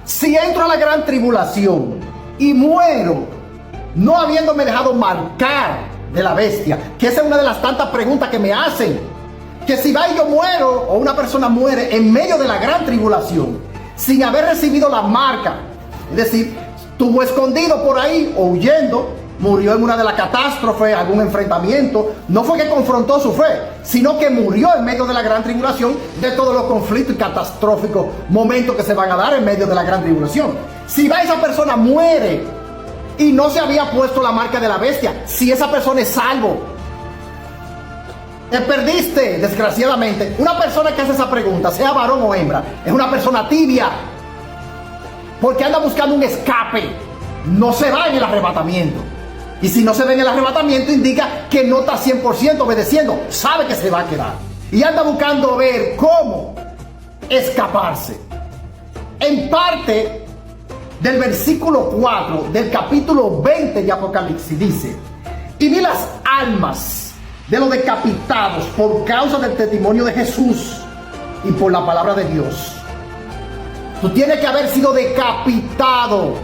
si entro a la gran tribulación y muero, no habiéndome dejado marcar de la bestia, que esa es una de las tantas preguntas que me hacen, que si va y yo muero, o una persona muere en medio de la gran tribulación, sin haber recibido la marca, es decir, estuvo escondido por ahí o huyendo, murió en una de las catástrofes, algún enfrentamiento, no fue que confrontó su fe, sino que murió en medio de la gran tribulación, de todos los conflictos y catastróficos momentos que se van a dar en medio de la gran tribulación. Si va esa persona muere y no se había puesto la marca de la bestia, si esa persona es salvo, te perdiste, desgraciadamente. Una persona que hace esa pregunta, sea varón o hembra, es una persona tibia, porque anda buscando un escape, no se va en el arrebatamiento. Y si no se ve en el arrebatamiento, indica que no está 100% obedeciendo, sabe que se va a quedar. Y anda buscando ver cómo escaparse. En parte del versículo 4 del capítulo 20 de Apocalipsis dice: y vi las almas de los decapitados por causa del testimonio de Jesús y por la palabra de Dios. Tú tienes que haber sido decapitado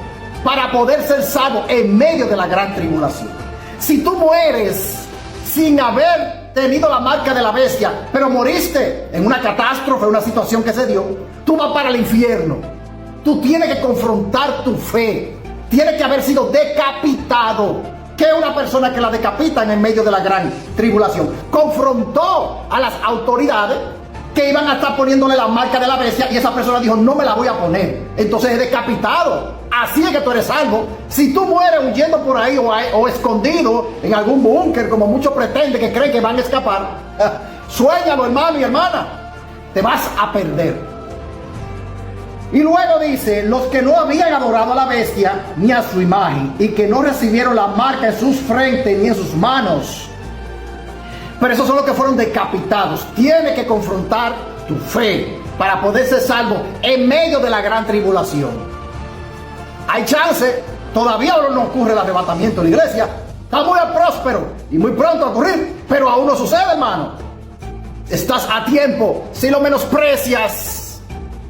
para poder ser salvo en medio de la gran tribulación. Si tú mueres sin haber tenido la marca de la bestia, pero moriste en una catástrofe, una situación que se dio, tú vas para el infierno. Tú tienes que confrontar tu fe. Tienes que haber sido decapitado. ¿Qué es una persona que la decapitan en medio de la gran tribulación? Confrontó a las autoridades que iban a estar poniéndole la marca de la bestia, y esa persona dijo: no me la voy a poner. Entonces es decapitado. Así es que tú eres salvo. Si tú mueres huyendo por ahí o escondido en algún búnker, como muchos pretenden que creen que van a escapar, suéñalo, hermano y hermana, te vas a perder. Y luego dice: los que no habían adorado a la bestia ni a su imagen, y que no recibieron la marca en sus frentes ni en sus manos. Pero esos son los que fueron decapitados. Tienes que confrontar tu fe para poder ser salvo en medio de la gran tribulación. Hay chance, todavía no ocurre el arrebatamiento en la iglesia. Está muy próspero y muy pronto a ocurrir, pero aún no sucede, hermano. Estás a tiempo. Si lo menosprecias,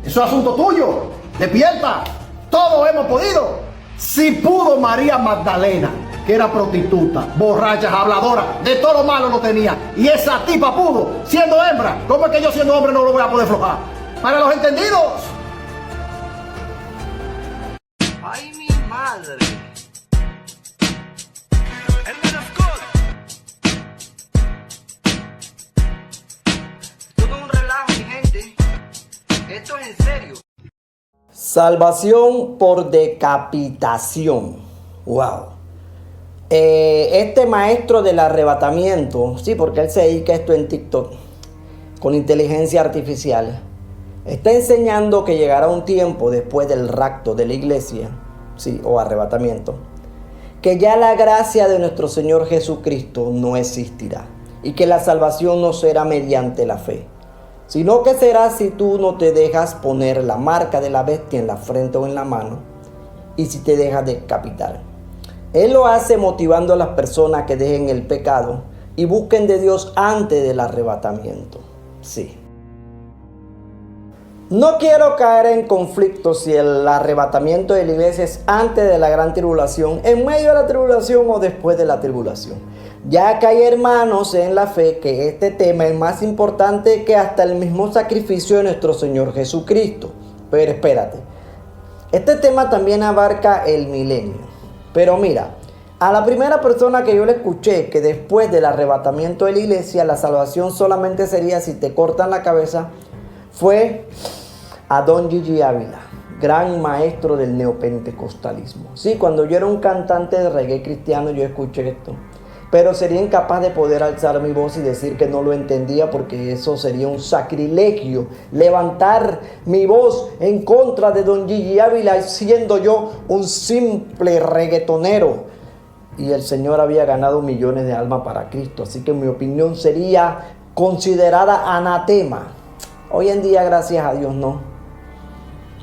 eso es asunto tuyo. Despierta. Todos hemos podido. Si pudo María Magdalena, que era prostituta, borracha, habladora, de todo lo malo lo tenía, y esa tipa pudo, siendo hembra, ¿cómo es que yo siendo hombre no lo voy a poder flojar? Para los entendidos. ¡Ay, mi madre! Hermano Scott, esto no es un relajo, mi gente. Esto es en serio. Salvación por decapitación. Wow. Este maestro del arrebatamiento, sí, porque él se dedica a esto en TikTok, con inteligencia artificial, está enseñando que llegará un tiempo después del rapto de la iglesia, sí, o arrebatamiento, que ya la gracia de nuestro Señor Jesucristo no existirá, y que la salvación no será mediante la fe, sino que será si tú no te dejas poner la marca de la bestia en la frente o en la mano, y si te dejas decapitar. Él lo hace motivando a las personas que dejen el pecado y busquen de Dios antes del arrebatamiento. Sí. No quiero caer en conflicto si el arrebatamiento de la iglesia es antes de la gran tribulación, en medio de la tribulación o después de la tribulación. Ya que hay hermanos en la fe que este tema es más importante que hasta el mismo sacrificio de nuestro Señor Jesucristo. Pero espérate, este tema también abarca el milenio. Pero mira, a la primera persona que yo le escuché que después del arrebatamiento de la iglesia la salvación solamente sería si te cortan la cabeza, fue a Don Gigi Ávila, gran maestro del neopentecostalismo. Sí, cuando yo era un cantante de reggae cristiano yo escuché esto, pero sería incapaz de poder alzar mi voz y decir que no lo entendía, porque eso sería un sacrilegio, levantar mi voz en contra de Don Gigi Ávila siendo yo un simple reggaetonero. Y el Señor había ganado millones de almas para Cristo, así que mi opinión sería considerada anatema. Hoy en día, gracias a Dios, no.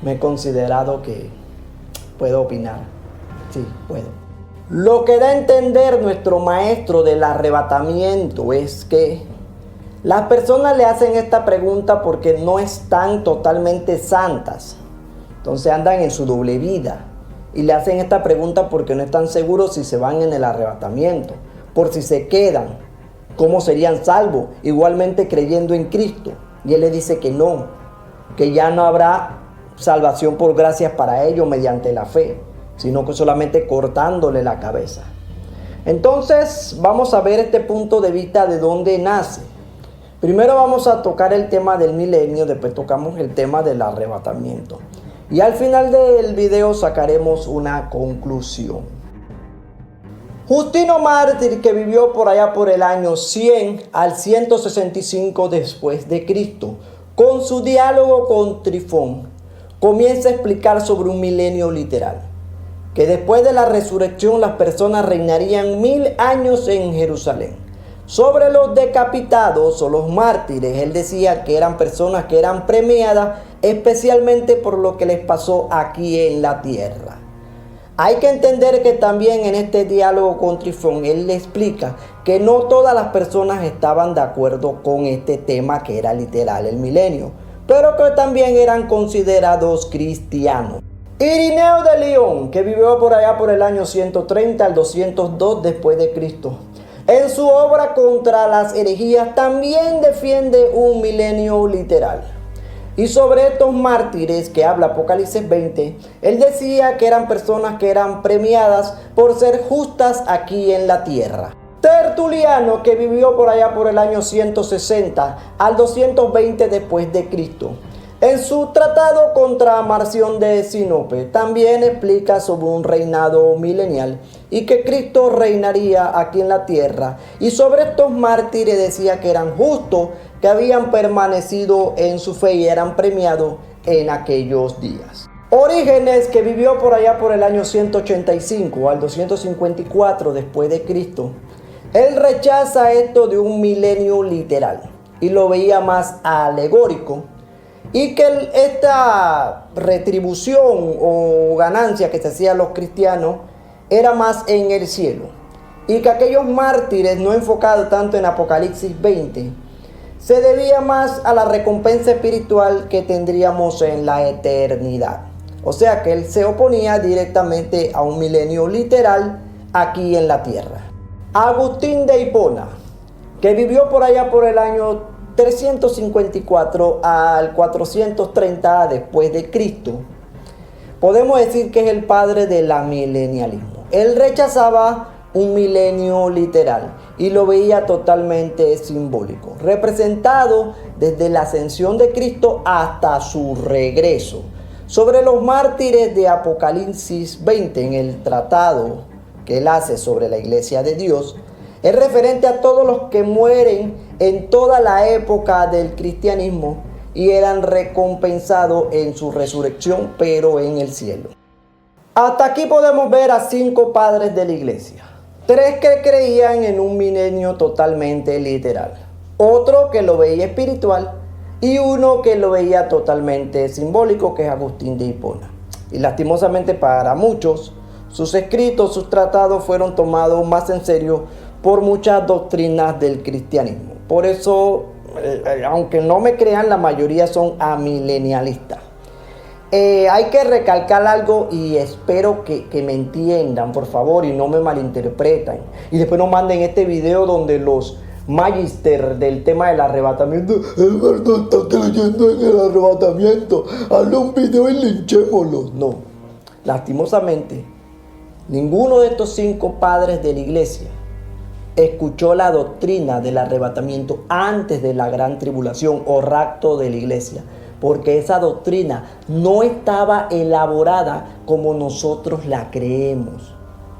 Me he considerado que puedo opinar. Sí, puedo. Lo que da a entender nuestro maestro del arrebatamiento es que las personas le hacen esta pregunta porque no están totalmente santas. Entonces andan en su doble vida y le hacen esta pregunta porque no están seguros si se van en el arrebatamiento, por si se quedan, ¿cómo serían salvos? Igualmente creyendo en Cristo. Y él les dice que no, que ya no habrá salvación por gracias para ellos mediante la fe, sino que solamente cortándole la cabeza. Entonces vamos a ver este punto de vista de dónde nace. Primero vamos a tocar el tema del milenio, después tocamos el tema del arrebatamiento. Y al final del video sacaremos una conclusión. Justino Mártir, que vivió por allá por el año 100 al 165 después de Cristo, con su diálogo con Trifón, comienza a explicar sobre un milenio literal, que después de la resurrección las personas reinarían 1000 años en Jerusalén. Sobre los decapitados o los mártires, él decía que eran personas que eran premiadas especialmente por lo que les pasó aquí en la tierra. Hay que entender que también en este diálogo con Trifón, él le explica que no todas las personas estaban de acuerdo con este tema que era literal el milenio, pero que también eran considerados cristianos. Irineo de León, que vivió por allá por el año 130 al 202 después de Cristo, en su obra contra las herejías también defiende un milenio literal. Y sobre estos mártires que habla Apocalipsis 20, él decía que eran personas que eran premiadas por ser justas aquí en la tierra. Tertuliano, que vivió por allá por el año 160 al 220 después de Cristo, en su tratado contra Marción de Sinope, también explica sobre un reinado milenial y que Cristo reinaría aquí en la tierra. Y sobre estos mártires decía que eran justos, que habían permanecido en su fe y eran premiados en aquellos días. Orígenes, que vivió por allá por el año 185 al 254 después de Cristo, él rechaza esto de un milenio literal y lo veía más alegórico, y que esta retribución o ganancia que se hacía a los cristianos era más en el cielo, y que aquellos mártires no enfocados tanto en Apocalipsis 20 se debía más a la recompensa espiritual que tendríamos en la eternidad. O sea que él se oponía directamente a un milenio literal aquí en la tierra. Agustín de Hipona, que vivió por allá por el año 354 al 430 después de Cristo, podemos decir que es el padre del amilenialismo. Él rechazaba un milenio literal y lo veía totalmente simbólico, representado desde la ascensión de Cristo hasta su regreso. Sobre los mártires de Apocalipsis 20, en el tratado que él hace sobre la iglesia de Dios, es referente a todos los que mueren en toda la época del cristianismo y eran recompensados en su resurrección, pero en el cielo. Hasta aquí podemos ver a 5 padres de la iglesia. 3 que creían en un milenio totalmente literal, otro que lo veía espiritual y uno que lo veía totalmente simbólico, que es Agustín de Hipona. Y lastimosamente para muchos, sus escritos, sus tratados fueron tomados más en serio por muchas doctrinas del cristianismo. Por eso, aunque no me crean, la mayoría son amilenialistas. Hay que recalcar algo y espero que me entiendan, por favor, y no me malinterpreten. Y después no manden este video donde los magister del tema del arrebatamiento, Eduardo está creyendo en el arrebatamiento, hazle un video y linchémoslo. No, lastimosamente, ninguno de estos 5 padres de la iglesia escuchó la doctrina del arrebatamiento antes de la gran tribulación o rapto de la iglesia, porque esa doctrina no estaba elaborada como nosotros la creemos.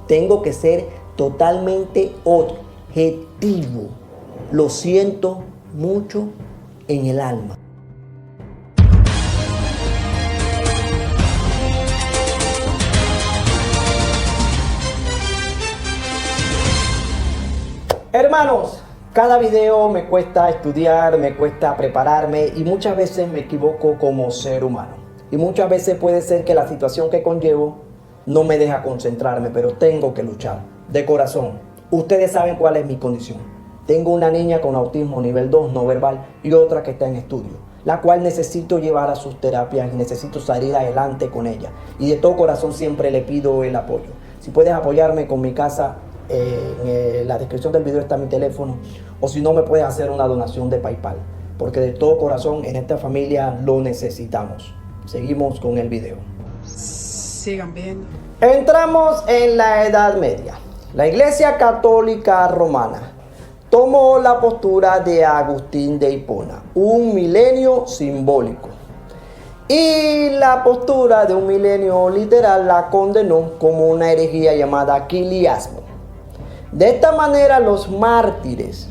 Tengo que ser totalmente objetivo. Lo siento mucho en el alma. Hermanos, cada video me cuesta estudiar, me cuesta prepararme y muchas veces me equivoco como ser humano. Y muchas veces puede ser que la situación que conllevo no me deja concentrarme, pero tengo que luchar de corazón. Ustedes saben cuál es mi condición. Tengo una niña con autismo nivel 2 no verbal y otra que está en estudio. la cual necesito llevar a sus terapias y necesito salir adelante con ella. Y de todo corazón siempre le pido el apoyo. Si puedes apoyarme con mi casa, en la descripción del video está mi teléfono, o si no me puedes hacer una donación de PayPal, porque de todo corazón en esta familia lo necesitamos. Seguimos con el video. Sigan viendo. Entramos en la Edad Media. La Iglesia Católica Romana tomó la postura de Agustín de Hipona, un milenio simbólico. Y la postura de un milenio literal la condenó como una herejía llamada quiliasmo. De esta manera, los mártires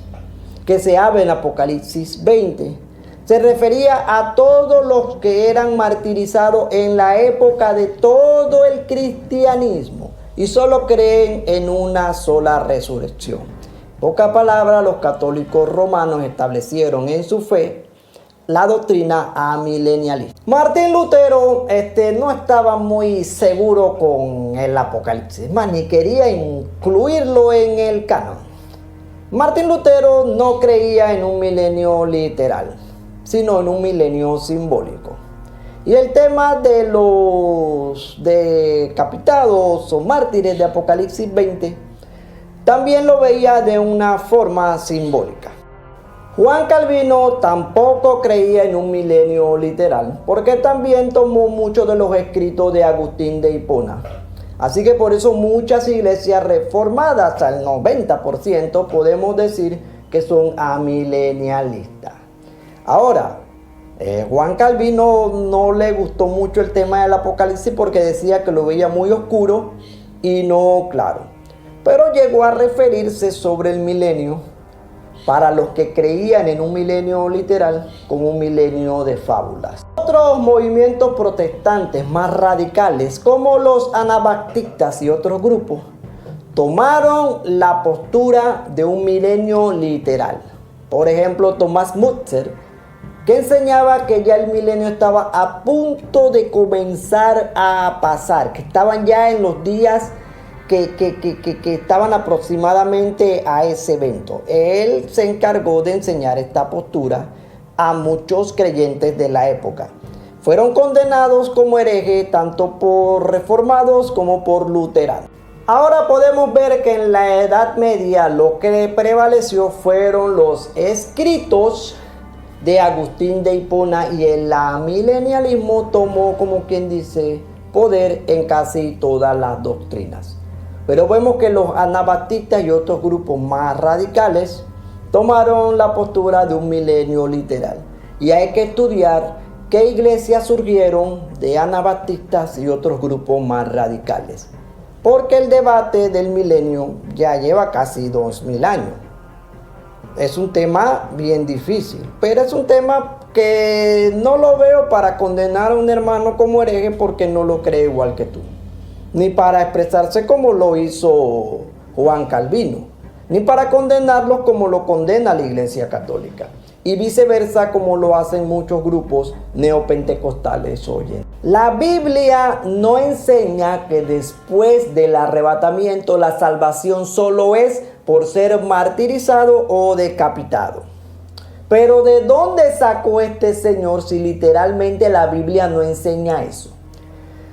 que se habla en Apocalipsis 20 se refería a todos los que eran martirizados en la época de todo el cristianismo y solo creen en una sola resurrección. En pocas palabras, los católicos romanos establecieron en su fe la doctrina amilenialista. Martín Lutero no estaba muy seguro con el Apocalipsis, más ni quería incluirlo en el canon. Martín Lutero no creía en un milenio literal, sino en un milenio simbólico. Y el tema de los decapitados o mártires de Apocalipsis 20 también lo veía de una forma simbólica. Juan Calvino tampoco creía en un milenio literal, porque también tomó muchos de los escritos de Agustín de Hipona. Así que por eso muchas iglesias reformadas, hasta el 90%, podemos decir que son amilenialistas. Ahora, Juan Calvino no le gustó mucho el tema del Apocalipsis porque decía que lo veía muy oscuro y no claro. Pero llegó a referirse sobre el milenio para los que creían en un milenio literal como un milenio de fábulas. Otros movimientos protestantes más radicales, como los anabaptistas y otros grupos, tomaron la postura de un milenio literal. Por ejemplo, Thomas Mützer, que enseñaba que ya el milenio estaba a punto de comenzar a pasar, que estaban ya en los días que estaban aproximadamente a ese evento. Él se encargó de enseñar esta postura a muchos creyentes de la época. Fueron condenados como herejes tanto por reformados como por luteranos. Ahora podemos ver que en la Edad Media lo que prevaleció fueron los escritos de Agustín de Hipona y el amilenialismo tomó, como quien dice, poder en casi todas las doctrinas. Pero vemos que los anabaptistas y otros grupos más radicales tomaron la postura de un milenio literal. Y hay que estudiar qué iglesias surgieron de anabaptistas y otros grupos más radicales. Porque el debate del milenio ya lleva casi 2000 años. Es un tema bien difícil, pero es un tema que no lo veo para condenar a un hermano como hereje porque no lo cree igual que tú. Ni para expresarse como lo hizo Juan Calvino, ni para condenarlos como lo condena la Iglesia Católica, y viceversa como lo hacen muchos grupos neopentecostales hoy en día. La Biblia no enseña que después del arrebatamiento la salvación solo es por ser martirizado o decapitado. Pero ¿de dónde sacó este señor si literalmente la Biblia no enseña eso?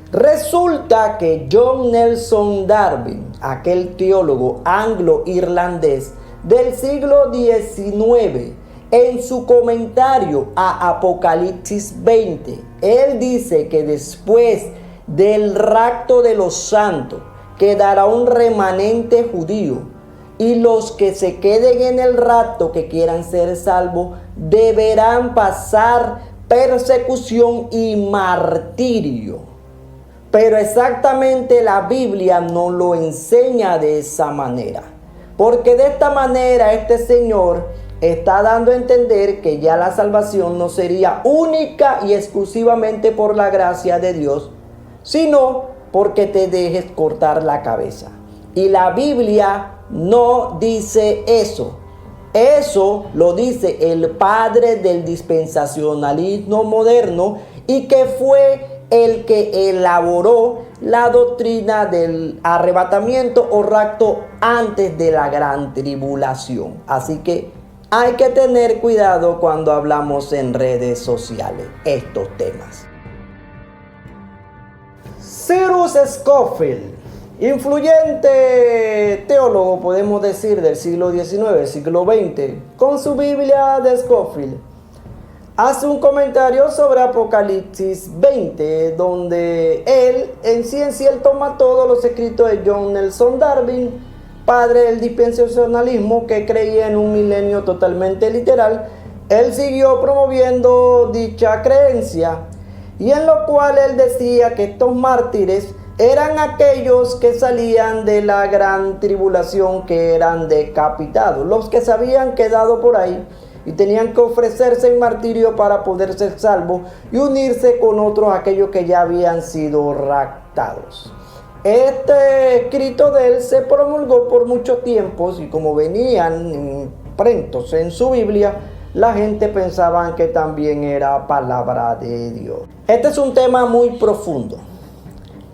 Resulta que John Nelson Darby, aquel teólogo anglo-irlandés del siglo XIX, en su comentario a Apocalipsis 20, él dice que después del rapto de los santos quedará un remanente judío y los que se queden en el rapto que quieran ser salvos deberán pasar persecución y martirio. Pero exactamente la Biblia no lo enseña de esa manera. Porque de esta manera este señor está dando a entender que ya la salvación no sería única y exclusivamente por la gracia de Dios, sino porque te dejes cortar la cabeza. Y la Biblia no dice eso. Eso lo dice el padre del dispensacionalismo moderno y que fue el que elaboró la doctrina del arrebatamiento o rapto antes de la gran tribulación. Así que hay que tener cuidado cuando hablamos en redes sociales estos temas. Cyrus Scofield, influyente teólogo, podemos decir, del siglo XIX, siglo XX, con su Biblia de Scofield, hace un comentario sobre Apocalipsis 20, donde él toma todos los escritos de John Nelson Darby, padre del dispensacionalismo, que creía en un milenio totalmente literal. Él siguió promoviendo dicha creencia, y en lo cual él decía que estos mártires eran aquellos que salían de la gran tribulación, que eran decapitados, los que se habían quedado por ahí y tenían que ofrecerse en martirio para poder ser salvos y unirse con otros, aquellos que ya habían sido raptados. Este escrito de él se promulgó por muchos tiempos, y como venían imprentos en su Biblia, la gente pensaba que también era palabra de Dios. Este es un tema muy profundo.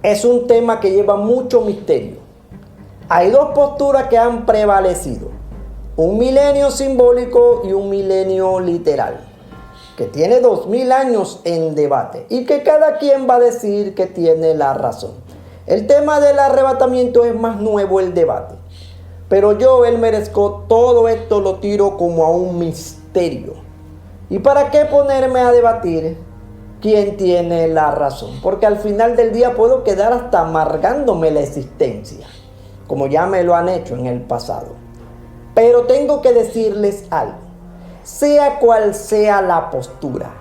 Es un tema que lleva mucho misterio. Hay dos posturas que han prevalecido: un milenio simbólico y un milenio literal, que tiene 2000 años en debate y que cada quien va a decir que tiene la razón. El tema del arrebatamiento es más nuevo el debate, pero yo, Elmer Scott, todo esto lo tiro como a un misterio. ¿Y para qué ponerme a debatir quién tiene la razón? Porque al final del día puedo quedar hasta amargándome la existencia, como ya me lo han hecho en el pasado. Pero tengo que decirles algo: sea cual sea la postura,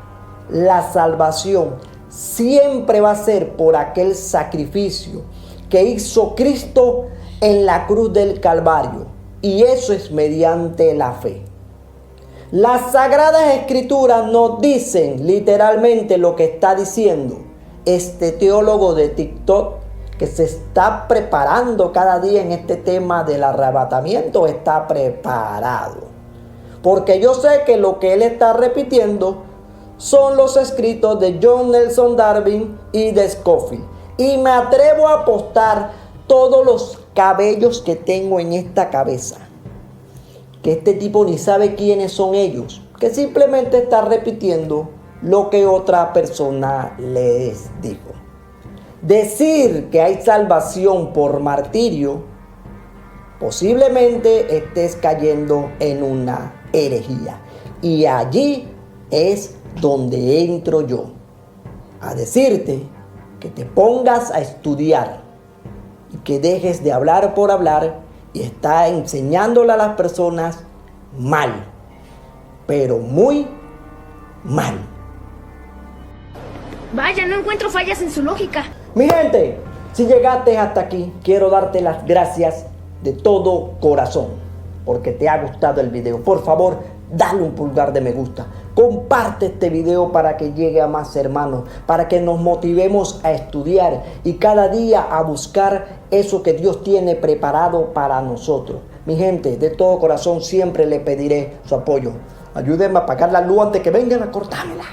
la salvación siempre va a ser por aquel sacrificio que hizo Cristo en la cruz del Calvario, y eso es mediante la fe. Las Sagradas Escrituras nos dicen literalmente lo que está diciendo este teólogo de TikTok, que se está preparando cada día en este tema del arrebatamiento. Está preparado, porque yo sé que lo que él está repitiendo son los escritos de John Nelson Darby y de Scofield, y me atrevo a apostar todos los cabellos que tengo en esta cabeza que este tipo ni sabe quiénes son ellos, que simplemente está repitiendo lo que otra persona les dijo. Decir que hay salvación por martirio, posiblemente estés cayendo en una herejía. Y allí es donde entro yo, a decirte que te pongas a estudiar y que dejes de hablar por hablar y está enseñándole a las personas mal, pero muy mal. Vaya, no encuentro fallas en su lógica. Mi gente, si llegaste hasta aquí, quiero darte las gracias de todo corazón porque te ha gustado el video. Por favor, dale un pulgar de me gusta. Comparte este video para que llegue a más hermanos, para que nos motivemos a estudiar y cada día a buscar eso que Dios tiene preparado para nosotros. Mi gente, de todo corazón siempre le pediré su apoyo. Ayúdenme a apagar la luz antes que vengan a cortármela.